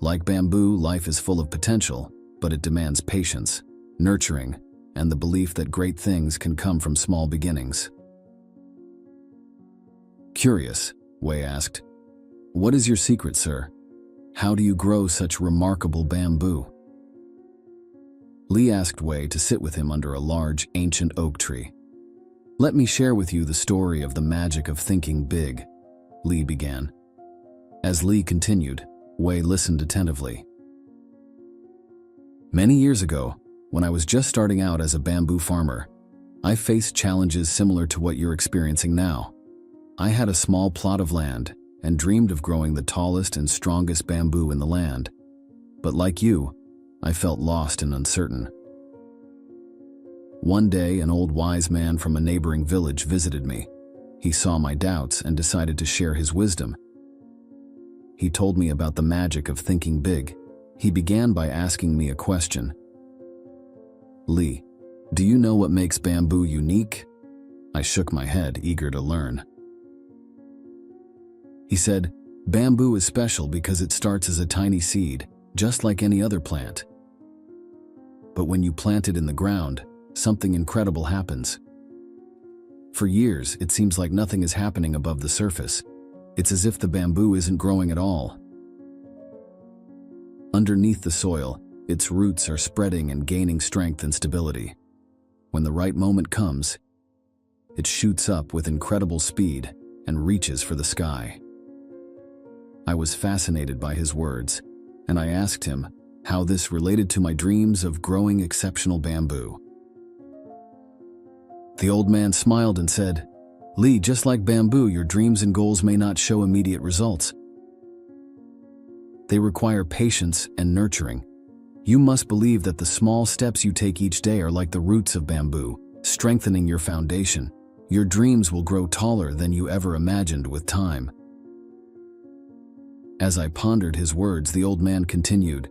Like bamboo, life is full of potential, but it demands patience, nurturing, and the belief that great things can come from small beginnings." Curious, Wei asked, "What is your secret, sir? How do you grow such remarkable bamboo?" Lee asked Wei to sit with him under a large, ancient oak tree. "Let me share with you the story of the magic of thinking big," Lee began. As Lee continued, Wei listened attentively. "Many years ago, when I was just starting out as a bamboo farmer, I faced challenges similar to what you're experiencing now. I had a small plot of land and dreamed of growing the tallest and strongest bamboo in the land. But like you, I felt lost and uncertain. One day, an old wise man from a neighboring village visited me. He saw my doubts and decided to share his wisdom. He told me about the magic of thinking big. He began by asking me a question. "Lee, do you know what makes bamboo unique?" I shook my head, eager to learn. He said, "Bamboo is special because it starts as a tiny seed, just like any other plant. But when you plant it in the ground, something incredible happens. For years, it seems like nothing is happening above the surface. It's as if the bamboo isn't growing at all. Underneath the soil, its roots are spreading and gaining strength and stability. When the right moment comes, it shoots up with incredible speed and reaches for the sky." I was fascinated by his words, and I asked him how this related to my dreams of growing exceptional bamboo. The old man smiled and said, "Lee, just like bamboo, your dreams and goals may not show immediate results. They require patience and nurturing. You must believe that the small steps you take each day are like the roots of bamboo, strengthening your foundation. Your dreams will grow taller than you ever imagined with time." As I pondered his words, the old man continued,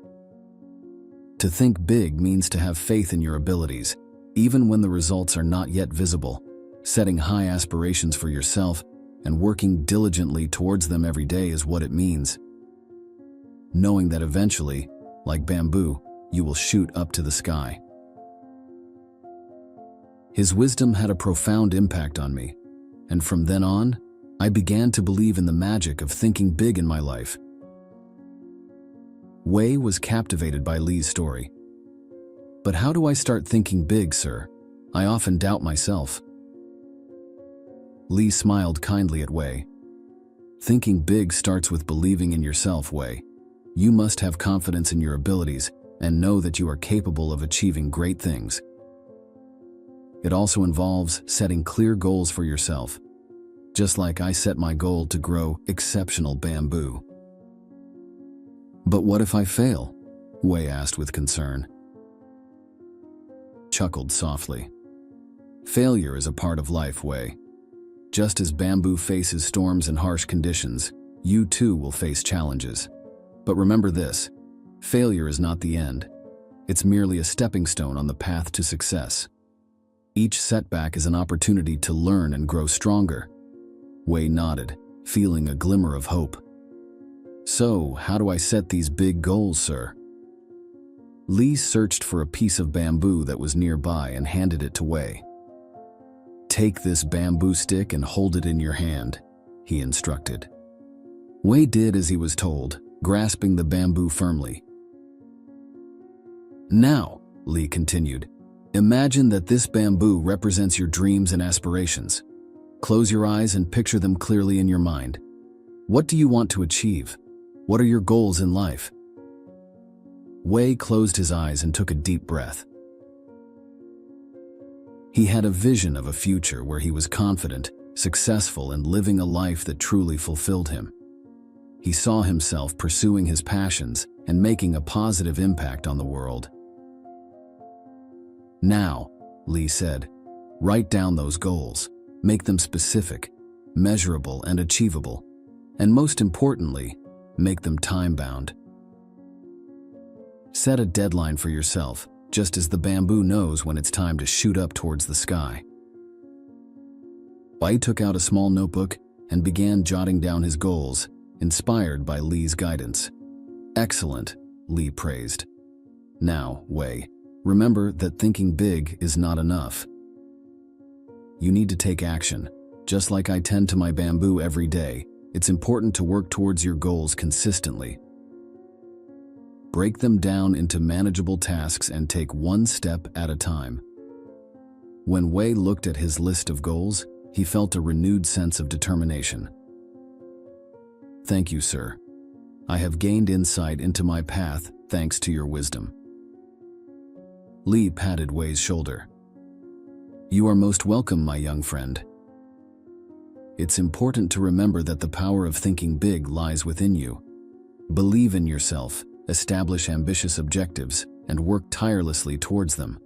"To think big means to have faith in your abilities, even when the results are not yet visible. Setting high aspirations for yourself and working diligently towards them every day is what it means. Knowing that eventually, like bamboo, you will shoot up to the sky." His wisdom had a profound impact on me, and from then on, I began to believe in the magic of thinking big in my life. Wei was captivated by Lee's story. "But how do I start thinking big, sir? I often doubt myself." Lee smiled kindly at Wei. "Thinking big starts with believing in yourself, Wei. You must have confidence in your abilities and know that you are capable of achieving great things. It also involves setting clear goals for yourself, just like I set my goal to grow exceptional bamboo." "But what if I fail?" Wei asked with concern. Chuckled softly. "Failure is a part of life, Wei. Just as bamboo faces storms and harsh conditions, you too will face challenges. But remember this, failure is not the end. It's merely a stepping stone on the path to success." Each setback is an opportunity to learn and grow stronger. Wei nodded, feeling a glimmer of hope. So, how do I set these big goals, sir? Li searched for a piece of bamboo that was nearby and handed it to Wei. Take this bamboo stick and hold it in your hand, he instructed. Wei did as he was told, grasping the bamboo firmly. Now, Li continued, imagine that this bamboo represents your dreams and aspirations. Close your eyes and picture them clearly in your mind. What do you want to achieve? What are your goals in life? Wei closed his eyes and took a deep breath. He had a vision of a future where he was confident, successful, and living a life that truly fulfilled him. He saw himself pursuing his passions and making a positive impact on the world. Now, Li said, write down those goals. Make them specific, measurable, and achievable. And most importantly, make them time-bound. Set a deadline for yourself, just as the bamboo knows when it's time to shoot up towards the sky. Wei took out a small notebook and began jotting down his goals, inspired by Li's guidance. Excellent, Li praised. Now, Wei, remember that thinking big is not enough. You need to take action. Just like I tend to my bamboo every day, it's important to work towards your goals consistently. Break them down into manageable tasks and take one step at a time. When Wei looked at his list of goals, he felt a renewed sense of determination. Thank you, sir. I have gained insight into my path thanks to your wisdom. Li patted Wei's shoulder. You are most welcome, my young friend. It's important to remember that the power of thinking big lies within you. Believe in yourself, establish ambitious objectives, and work tirelessly towards them.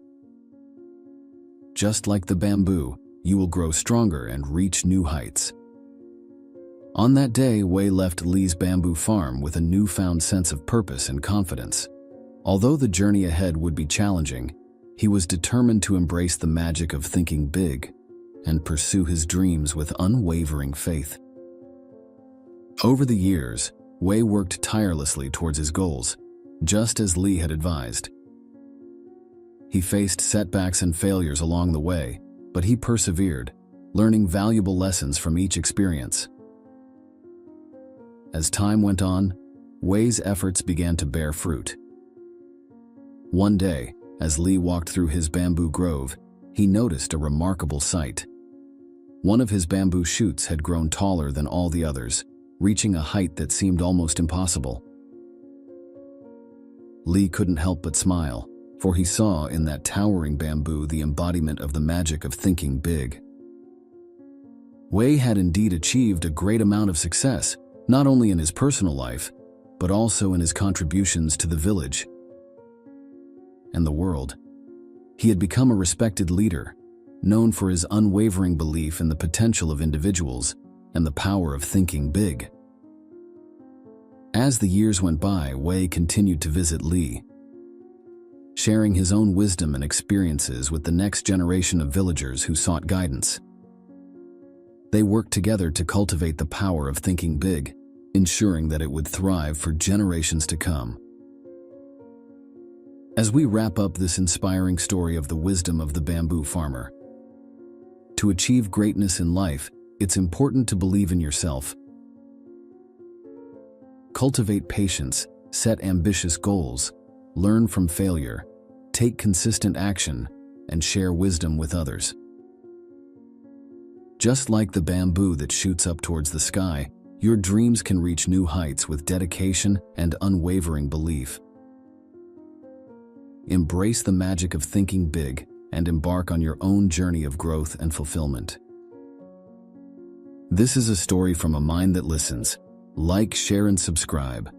Just like the bamboo, you will grow stronger and reach new heights. On that day, Wei left Li's bamboo farm with a newfound sense of purpose and confidence. Although the journey ahead would be challenging, he was determined to embrace the magic of thinking big and pursue his dreams with unwavering faith. Over the years, Wei worked tirelessly towards his goals, just as Li had advised. He faced setbacks and failures along the way, but he persevered, learning valuable lessons from each experience. As time went on, Wei's efforts began to bear fruit. One day, as Li walked through his bamboo grove, he noticed a remarkable sight. One of his bamboo shoots had grown taller than all the others, reaching a height that seemed almost impossible. Li couldn't help but smile, for he saw in that towering bamboo the embodiment of the magic of thinking big. Wei had indeed achieved a great amount of success, not only in his personal life, but also in his contributions to the village and the world. He had become a respected leader, known for his unwavering belief in the potential of individuals and the power of thinking big. As the years went by, Wei continued to visit Li, sharing his own wisdom and experiences with the next generation of villagers who sought guidance. They worked together to cultivate the power of thinking big, ensuring that it would thrive for generations to come. As we wrap up this inspiring story of the wisdom of the bamboo farmer, to achieve greatness in life, it's important to believe in yourself. Cultivate patience, set ambitious goals, learn from failure, take consistent action, and share wisdom with others. Just like the bamboo that shoots up towards the sky, your dreams can reach new heights with dedication and unwavering belief. Embrace the magic of thinking big and embark on your own journey of growth and fulfillment. This is a story from a mind that listens. Like, share, and subscribe.